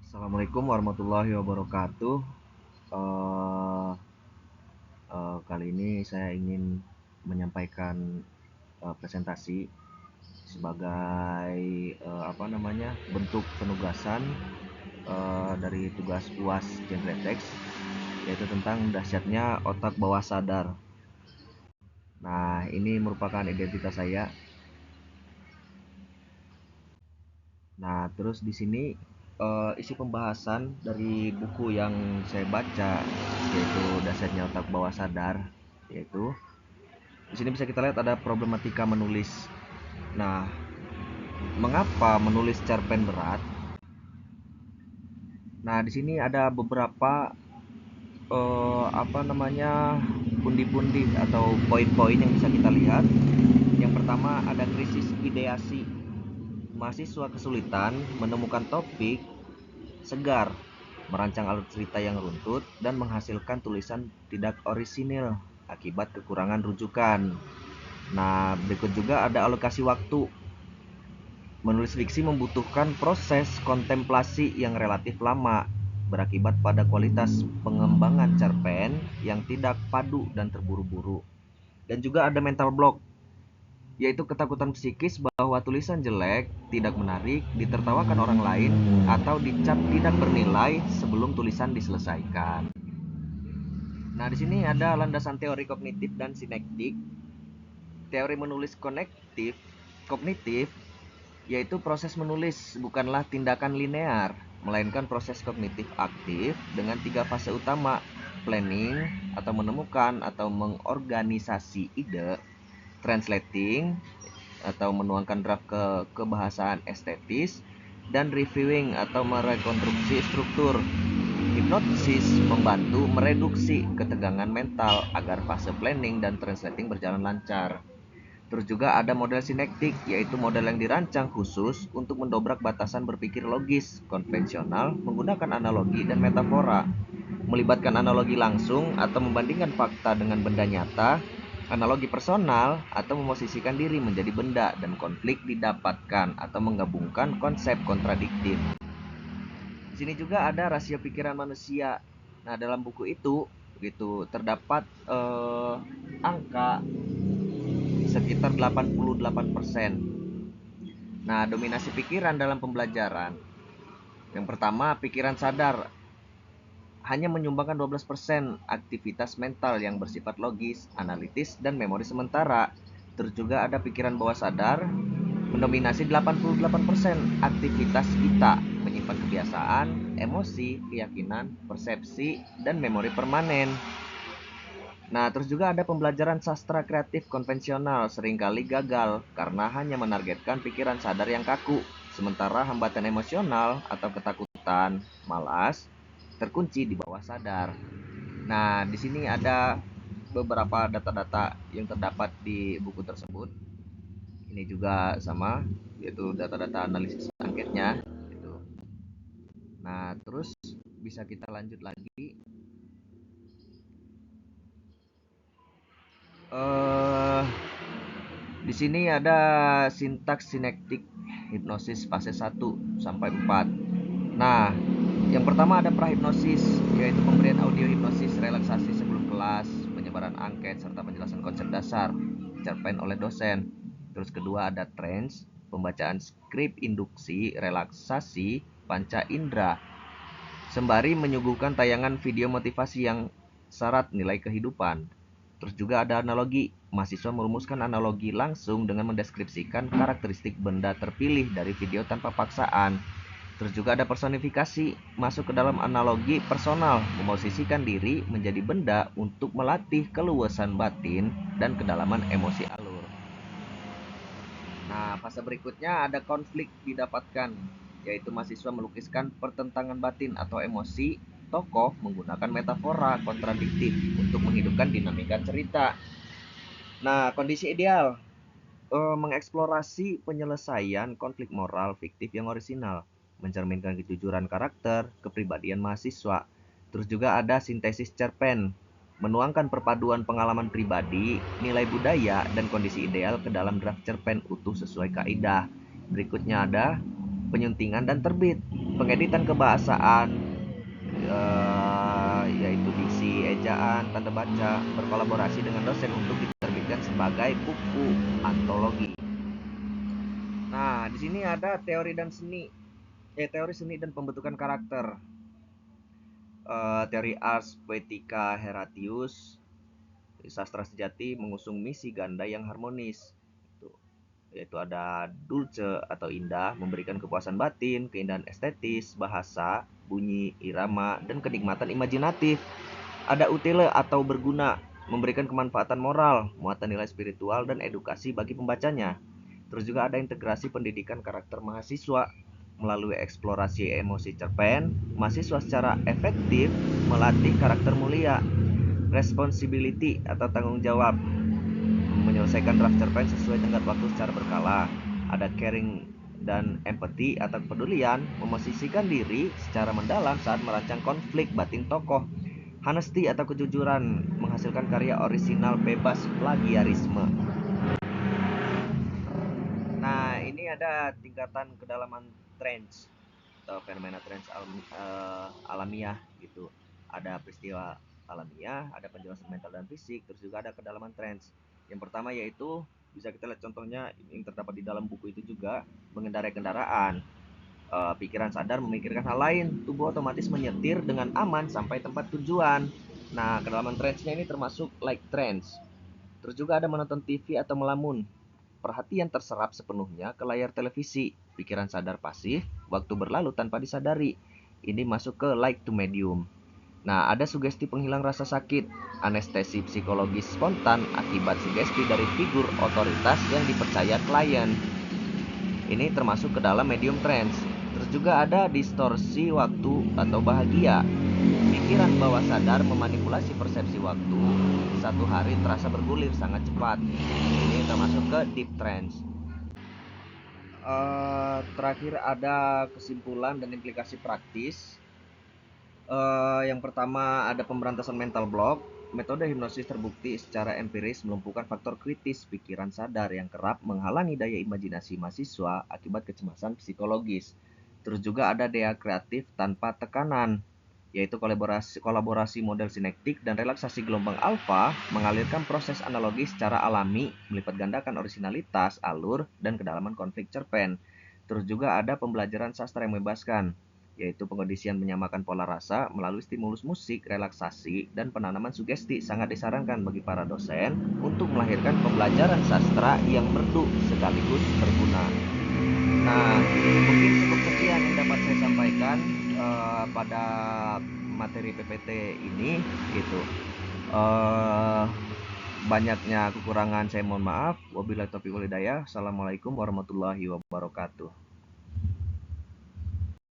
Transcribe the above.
Assalamualaikum warahmatullahi wabarakatuh. Eh, Kali ini saya ingin menyampaikan presentasi sebagai bentuk penugasan dari tugas UAS Genretex, yaitu tentang dahsyatnya otak bawah sadar. Nah, ini merupakan identitas saya. Nah, terus di sini isi pembahasan dari buku yang saya baca, yaitu Dasarnya Otak Bawah Sadar, yaitu di sini bisa kita lihat ada problematika menulis. Nah, mengapa menulis cerpen berat? Nah, di sini ada beberapa pundi-pundi atau poin-poin yang bisa kita lihat. Yang pertama ada krisis ideasi. Mahasiswa kesulitan menemukan topik segar, merancang alur cerita yang runtut, dan menghasilkan tulisan tidak orisinil akibat kekurangan rujukan. Nah, berikut juga ada alokasi waktu. Menulis fiksi membutuhkan proses kontemplasi yang relatif lama, berakibat pada kualitas pengembangan cerpen yang tidak padu dan terburu-buru. Dan juga ada mental block, yaitu ketakutan psikis bahwa tulisan jelek, tidak menarik, ditertawakan orang lain, atau dicap tidak bernilai sebelum tulisan diselesaikan. Nah, di sini ada landasan teori kognitif dan sinektik. Teori menulis kognitif, yaitu proses menulis bukanlah tindakan linear, melainkan proses kognitif aktif dengan 3 fase utama: planning atau menemukan atau mengorganisasi ide, translating atau menuangkan draft ke kebahasaan estetis, dan reviewing atau merekonstruksi struktur. Hipnosis membantu mereduksi ketegangan mental agar fase planning dan translating berjalan lancar. Terus juga ada model sinektik, yaitu model yang dirancang khusus untuk mendobrak batasan berpikir logis konvensional menggunakan analogi dan metafora, melibatkan analogi langsung atau membandingkan fakta dengan benda nyata, analogi personal atau memosisikan diri menjadi benda, dan konflik didapatkan atau menggabungkan konsep kontradiktif. Di sini juga ada rasio pikiran manusia. Nah, dalam buku itu terdapat angka sekitar 88%. Nah, dominasi pikiran dalam pembelajaran. Yang pertama, pikiran sadar hanya menyumbangkan 12% aktivitas mental yang bersifat logis, analitis, dan memori sementara. Terus juga ada pikiran bawah sadar mendominasi 88% aktivitas kita, menyimpan kebiasaan, emosi, keyakinan, persepsi, dan memori permanen. Nah, terus juga ada pembelajaran sastra kreatif konvensional seringkali gagal karena hanya menargetkan pikiran sadar yang kaku, sementara hambatan emosional atau ketakutan, malas, terkunci di bawah sadar. Nah, di sini ada beberapa data-data yang terdapat di buku tersebut. Ini juga sama, yaitu data-data analisis angketnya. Gitu. Nah, terus bisa kita lanjut lagi. Eh Di sini ada sintaks sinektik hipnosis fase 1 sampai 4. Nah, yang pertama ada prahipnosis, yaitu pemberian audio hipnosis relaksasi sebelum kelas, penyebaran angket, serta penjelasan konsep dasar cerpen oleh dosen. Terus kedua ada trance, pembacaan skrip induksi, relaksasi, panca indera, sembari menyuguhkan tayangan video motivasi yang syarat nilai kehidupan. Terus juga ada analogi. Mahasiswa merumuskan analogi langsung dengan mendeskripsikan karakteristik benda terpilih dari video tanpa paksaan. Terus juga ada personifikasi, masuk ke dalam analogi personal, memosisikan diri menjadi benda untuk melatih keluasan batin dan kedalaman emosi alur. Nah, fase berikutnya ada konflik didapatkan, yaitu mahasiswa melukiskan pertentangan batin atau emosi tokoh menggunakan metafora kontradiktif untuk menghidupkan dinamika cerita. Nah, kondisi ideal mengeksplorasi penyelesaian konflik moral fiktif yang orisinal, mencerminkan kejujuran karakter, kepribadian mahasiswa. Terus juga ada sintesis cerpen, menuangkan perpaduan pengalaman pribadi, nilai budaya, dan kondisi ideal ke dalam draft cerpen utuh sesuai kaidah. Berikutnya ada penyuntingan dan terbit, pengeditan kebahasaan, yaitu diksi, ejaan, tanda baca, berkolaborasi dengan dosen untuk diterbitkan sebagai buku antologi. Nah, di sini ada teori seni dan pembentukan karakter. Teori Ars Poetica Heratius, sastra sejati mengusung misi ganda yang harmonis, yaitu ada dulce atau indah, memberikan kepuasan batin, keindahan estetis, bahasa, bunyi, irama, dan kenikmatan imajinatif. Ada utile atau berguna, memberikan kemanfaatan moral, muatan nilai spiritual, dan edukasi bagi pembacanya. Terus juga ada integrasi pendidikan karakter mahasiswa. Melalui eksplorasi emosi cerpen, mahasiswa secara efektif melatih karakter mulia, responsibility atau tanggung jawab, menyelesaikan draft cerpen sesuai tenggat waktu secara berkala. Ada caring dan empathy atau kepedulian, memosisikan diri secara mendalam saat merancang konflik batin tokoh. Honesty atau kejujuran, menghasilkan karya orisinal bebas plagiarisme. Nah, ini ada tingkatan kedalaman trends atau fenomena trends alamiah gitu. Ada peristiwa alamiah, ada penjelasan mental dan fisik, terus juga ada kedalaman trends. Yang pertama yaitu bisa kita lihat contohnya yang terdapat di dalam buku itu juga, mengendarai kendaraan. Pikiran sadar memikirkan hal lain, tubuh otomatis menyetir dengan aman sampai tempat tujuan. Nah, kedalaman trendsnya ini termasuk like trends. Terus juga ada menonton TV atau melamun. Perhatian terserap sepenuhnya ke layar televisi. Pikiran sadar pasif, waktu berlalu tanpa disadari. Ini masuk ke like to medium. Nah, ada sugesti penghilang rasa sakit, anestesi psikologis spontan akibat sugesti dari figur otoritas yang dipercaya klien. Ini termasuk ke dalam medium trance. Terus juga ada distorsi waktu atau bahagia. Pikiran bawah sadar memanipulasi persepsi waktu. Satu hari terasa bergulir sangat cepat. Ini termasuk ke deep trance. Terakhir ada kesimpulan dan implikasi praktis. Yang pertama ada pemberantasan mental block. Metode hipnosis terbukti secara empiris melumpuhkan faktor kritis pikiran sadar yang kerap menghalangi daya imajinasi mahasiswa akibat kecemasan psikologis. Terus juga ada dea kreatif tanpa tekanan, yaitu kolaborasi model sinektik dan relaksasi gelombang alfa mengalirkan proses analogi secara alami, melipat gandakan orisinalitas, alur, dan kedalaman konflik cerpen. Terus juga ada pembelajaran sastra yang membebaskan, yaitu pengondisian menyamakan pola rasa melalui stimulus musik, relaksasi, dan penanaman sugesti. Sangat disarankan bagi para dosen untuk melahirkan pembelajaran sastra yang merdu sekaligus berguna. Nah, mungkin cukup sekian yang dapat saya sampaikan pada materi PPT ini gitu. Banyaknya kekurangan saya mohon maaf. Wabillahi taufiq wal hidayah. Assalamualaikum warahmatullahi wabarakatuh.